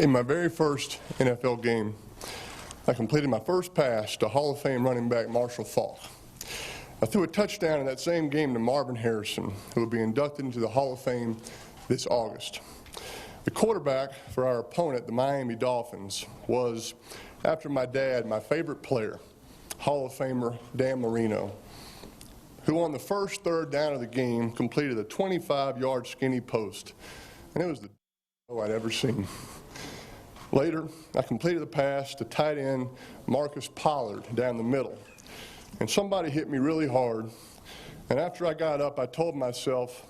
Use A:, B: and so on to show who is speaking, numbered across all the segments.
A: In my very first NFL game, I completed my first pass to Hall of Fame running back Marshall Faulk. I threw a touchdown in that same game to Marvin Harrison, who will be inducted into the Hall of Fame this August. The quarterback for our opponent, the Miami Dolphins, was, after my dad, my favorite player, Hall of Famer Dan Marino, who on the first third down of the game completed a 25-yard skinny post, and it was the best I'd ever seen. Later, I completed the pass to tight end Marcus Pollard down the middle, and somebody hit me really hard, and after I got up, I told myself,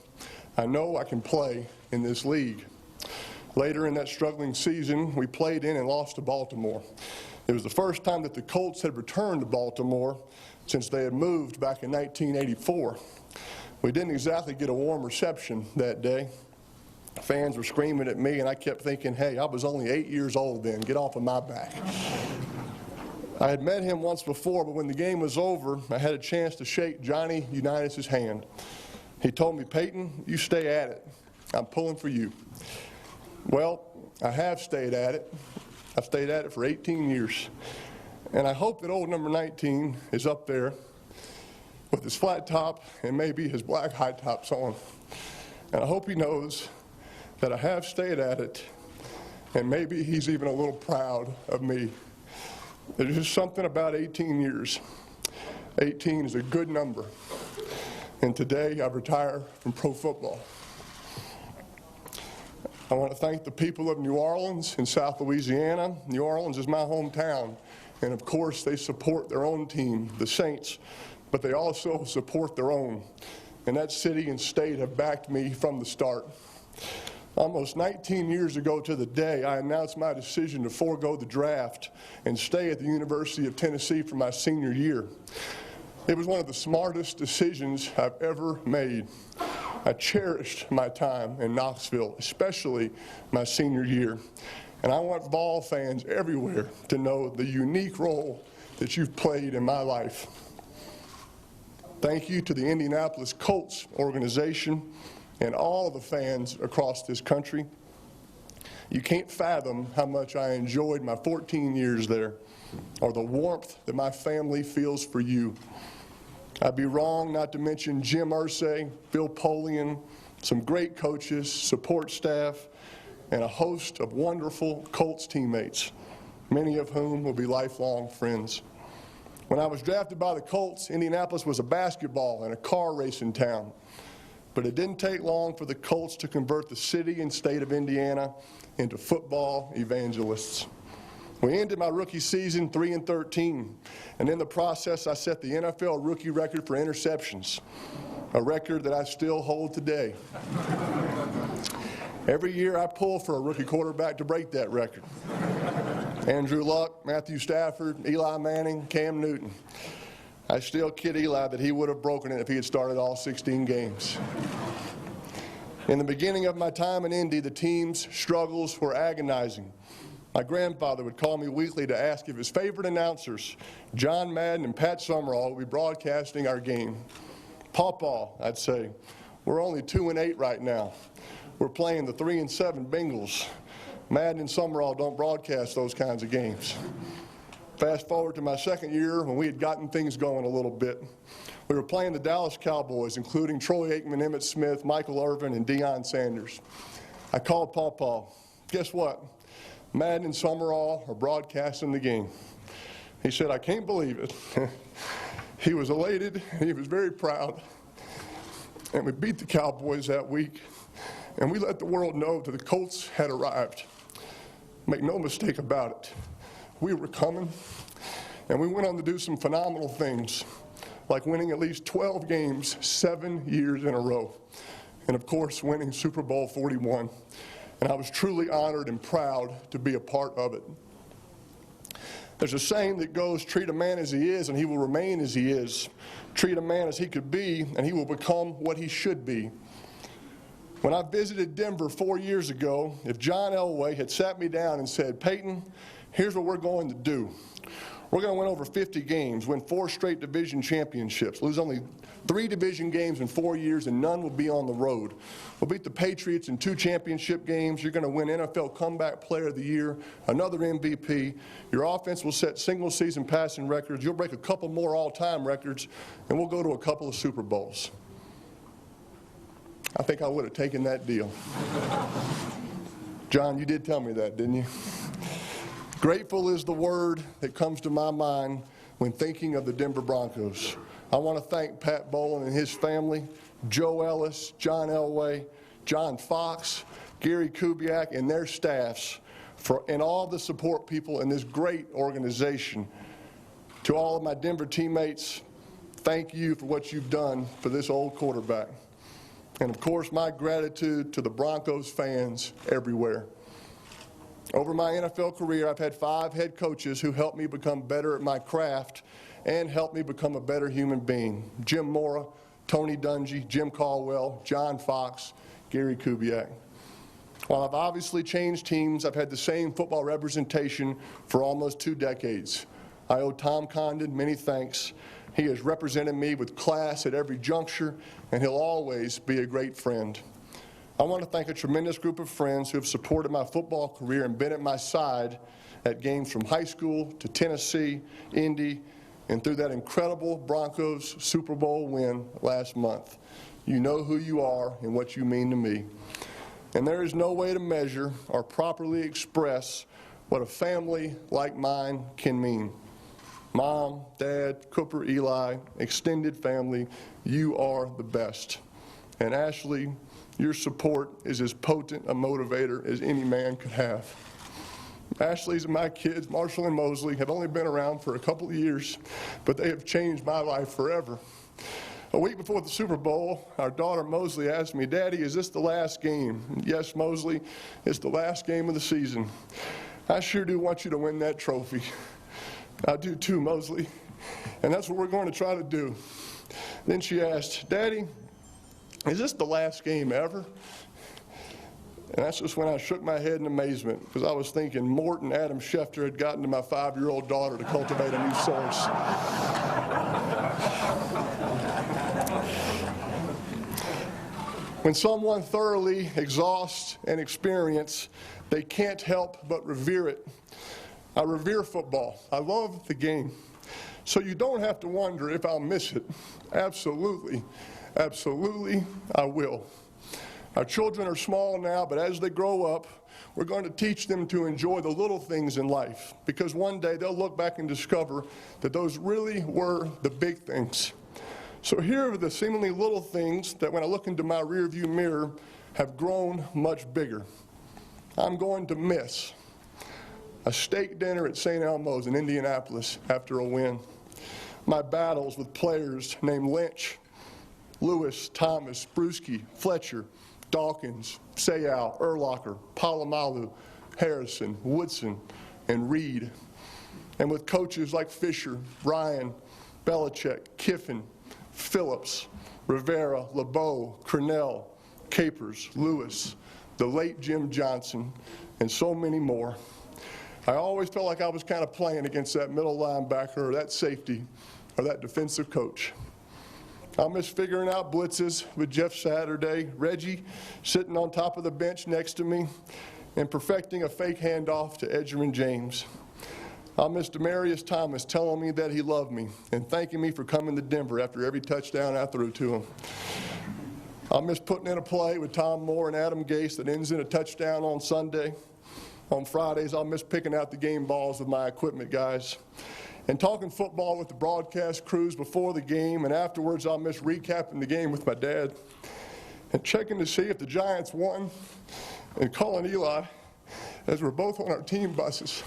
A: I know I can play in this league. Later in that struggling season, we played in and lost to Baltimore. It was the first time that the Colts had returned to Baltimore since they had moved back in 1984. We didn't exactly get a warm reception that day. Fans were screaming at me, and I kept thinking, hey, I was only 8 years old then. Get off of my back. I had met him once before, but when the game was over, I had a chance to shake Johnny Unitas' hand. He told me, Peyton, you stay at it. I'm pulling for you. Well, I have stayed at it. I've stayed at it for 18 years. And I hope that old number 19 is up there with his flat top and maybe his black high tops on. And I hope he knows that I have stayed at it, and maybe he's even a little proud of me. There's just something about 18 years. 18 is a good number. And today I retire from pro football. I want to thank the people of New Orleans and South Louisiana. New Orleans is my hometown, and of course they support their own team, the Saints, but they also support their own. And that city and state have backed me from the start. Almost 19 years ago to the day, I announced my decision to forego the draft and stay at the University of Tennessee for my senior year. It was one of the smartest decisions I've ever made. I cherished my time in Knoxville, especially my senior year. And I want ball fans everywhere to know the unique role that you've played in my life. Thank you to the Indianapolis Colts organization and all of the fans across this country. You can't fathom how much I enjoyed my 14 years there, or the warmth that my family feels for you. I'd be wrong not to mention Jim Irsay, Bill Polian, some great coaches, support staff, and a host of wonderful Colts teammates, many of whom will be lifelong friends. When I was drafted by the Colts, Indianapolis was a basketball and a car racing town. But it didn't take long for the Colts to convert the city and state of Indiana into football evangelists. We ended my rookie season 3-13, and in the process I set the NFL rookie record for interceptions, a record that I still hold today. Every year I pull for a rookie quarterback to break that record. Andrew Luck, Matthew Stafford, Eli Manning, Cam Newton. I still kid Eli that he would have broken it if he had started all 16 games. In the beginning of my time in Indy, the team's struggles were agonizing. My grandfather would call me weekly to ask if his favorite announcers, John Madden and Pat Summerall, would be broadcasting our game. Pawpaw, I'd say, we're only 2-8 right now. We're playing the 3-7 Bengals. Madden and Summerall don't broadcast those kinds of games. Fast forward to my second year when we had gotten things going a little bit. We were playing the Dallas Cowboys, including Troy Aikman, Emmitt Smith, Michael Irvin, and Deion Sanders. I called Pawpaw. Guess what? Madden and Summerall are broadcasting the game. He said, I can't believe it. He was elated, and he was very proud. And we beat the Cowboys that week, and we let the world know that the Colts had arrived. Make no mistake about it. We were coming, and we went on to do some phenomenal things, like winning at least 12 games 7 years in a row, and of course winning Super Bowl 41. And I was truly honored and proud to be a part of it. There's a saying that goes, treat a man as he is, and he will remain as he is. Treat a man as he could be, and he will become what he should be. When I visited Denver 4 years ago, if John Elway had sat me down and said, Peyton, here's what we're going to do. We're going to win over 50 games, win 4 straight division championships, lose only 3 division games in 4 years, and none will be on the road. We'll beat the Patriots in 2 championship games. You're going to win NFL Comeback Player of the Year, another MVP. Your offense will set single-season passing records. You'll break a couple more all-time records, and we'll go to a couple of Super Bowls. I think I would have taken that deal. John, you did tell me that, didn't you? Grateful is the word that comes to my mind when thinking of the Denver Broncos. I want to thank Pat Bowlen and his family, Joe Ellis, John Elway, John Fox, Gary Kubiak, and their staffs, and all the support people in this great organization. To all of my Denver teammates, thank you for what you've done for this old quarterback. And of course, my gratitude to the Broncos fans everywhere. Over my NFL career, I've had 5 head coaches who helped me become better at my craft and helped me become a better human being. Jim Mora, Tony Dungy, Jim Caldwell, John Fox, Gary Kubiak. While I've obviously changed teams, I've had the same football representation for almost 2 decades. I owe Tom Condon many thanks. He has represented me with class at every juncture, and he'll always be a great friend. I want to thank a tremendous group of friends who have supported my football career and been at my side at games from high school to Tennessee, Indy, and through that incredible Broncos Super Bowl win last month. You know who you are and what you mean to me. And there is no way to measure or properly express what a family like mine can mean. Mom, Dad, Cooper, Eli, extended family, you are the best. And Ashley, your support is as potent a motivator as any man could have. Ashley's and my kids, Marshall and Mosley, have only been around for a couple of years, but they have changed my life forever. A week before the Super Bowl, our daughter Mosley asked me, "Daddy, is this the last game?" "Yes, Mosley, it's the last game of the season. I sure do want you to win that trophy." "I do too, Mosley, and that's what we're going to try to do." Then she asked, "Daddy, is this the last game ever?" And that's just when I shook my head in amazement, because I was thinking Mort and Adam Schefter had gotten to my 5-year-old daughter to cultivate a new source. When someone thoroughly exhausts an experience, they can't help but revere it. I revere football. I love the game. So you don't have to wonder if I'll miss it. Absolutely. Absolutely, I will. Our children are small now, but as they grow up, we're going to teach them to enjoy the little things in life, because one day they'll look back and discover that those really were the big things. So here are the seemingly little things that when I look into my rearview mirror have grown much bigger. I'm going to miss a steak dinner at St. Elmo's in Indianapolis after a win. My battles with players named Lynch, Lewis, Thomas, Bruschi, Fletcher, Dawkins, Sayal, Urlacher, Palomalu, Harrison, Woodson, and Reed. And with coaches like Fisher, Ryan, Belichick, Kiffin, Phillips, Rivera, LeBeau, Cornell, Capers, Lewis, the late Jim Johnson, and so many more. I always felt like I was kind of playing against that middle linebacker or that safety or that defensive coach. I'll miss figuring out blitzes with Jeff Saturday, Reggie sitting on top of the bench next to me, and perfecting a fake handoff to Edgerrin James. I'll miss Demaryius Thomas telling me that he loved me and thanking me for coming to Denver after every touchdown I threw to him. I'll miss putting in a play with Tom Moore and Adam Gase that ends in a touchdown on Sunday. On Fridays, I'll miss picking out the game balls with my equipment guys. And talking football with the broadcast crews before the game, and afterwards I'll miss recapping the game with my dad and checking to see if the Giants won and calling Eli as we're both on our team buses.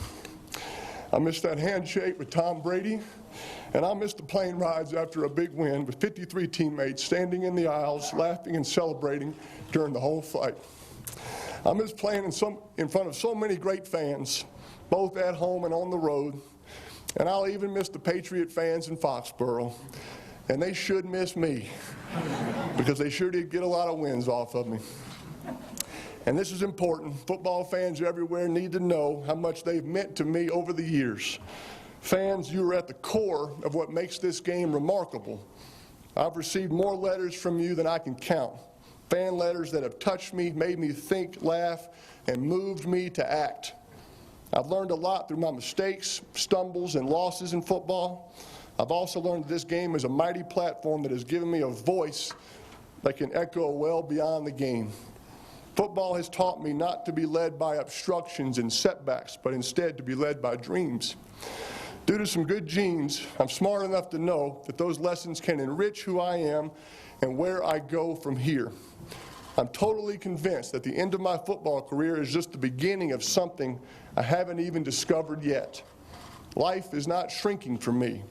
A: I miss that handshake with Tom Brady, and I miss the plane rides after a big win with 53 teammates standing in the aisles, laughing and celebrating during the whole flight. I miss playing in front of so many great fans, both at home and on the road. And I'll even miss the Patriot fans in Foxborough. And they should miss me, because they sure did get a lot of wins off of me. And this is important. Football fans everywhere need to know how much they've meant to me over the years. Fans, you are at the core of what makes this game remarkable. I've received more letters from you than I can count. Fan letters that have touched me, made me think, laugh, and moved me to act. I've learned a lot through my mistakes, stumbles, and losses in football. I've also learned that this game is a mighty platform that has given me a voice that can echo well beyond the game. Football has taught me not to be led by obstructions and setbacks, but instead to be led by dreams. Due to some good genes, I'm smart enough to know that those lessons can enrich who I am and where I go from here. I'm totally convinced that the end of my football career is just the beginning of something I haven't even discovered yet. Life is not shrinking for me.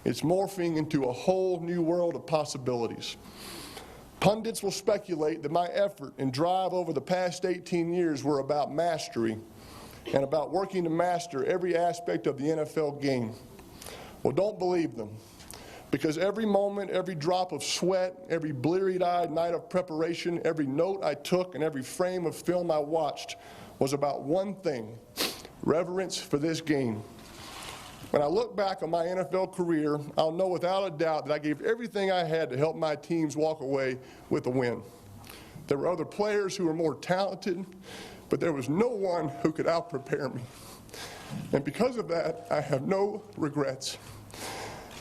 A: It's morphing into a whole new world of possibilities. Pundits will speculate that my effort and drive over the past 18 years were about mastery and about working to master every aspect of the NFL game. Well, don't believe them, because every moment, every drop of sweat, every bleary-eyed night of preparation, every note I took, and every frame of film I watched was about one thing: reverence for this game. When I look back on my NFL career, I'll know without a doubt that I gave everything I had to help my teams walk away with a win. There were other players who were more talented, but there was no one who could out-prepare me. And because of that, I have no regrets.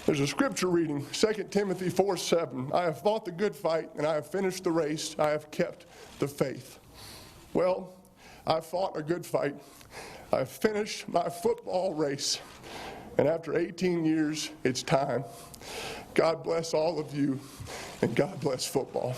A: There's a scripture reading, 2 Timothy 4:7. I have fought the good fight, and I have finished the race. I have kept the faith. Well, I've fought a good fight. I've finished my football race. And after 18 years, it's time. God bless all of you, and God bless football.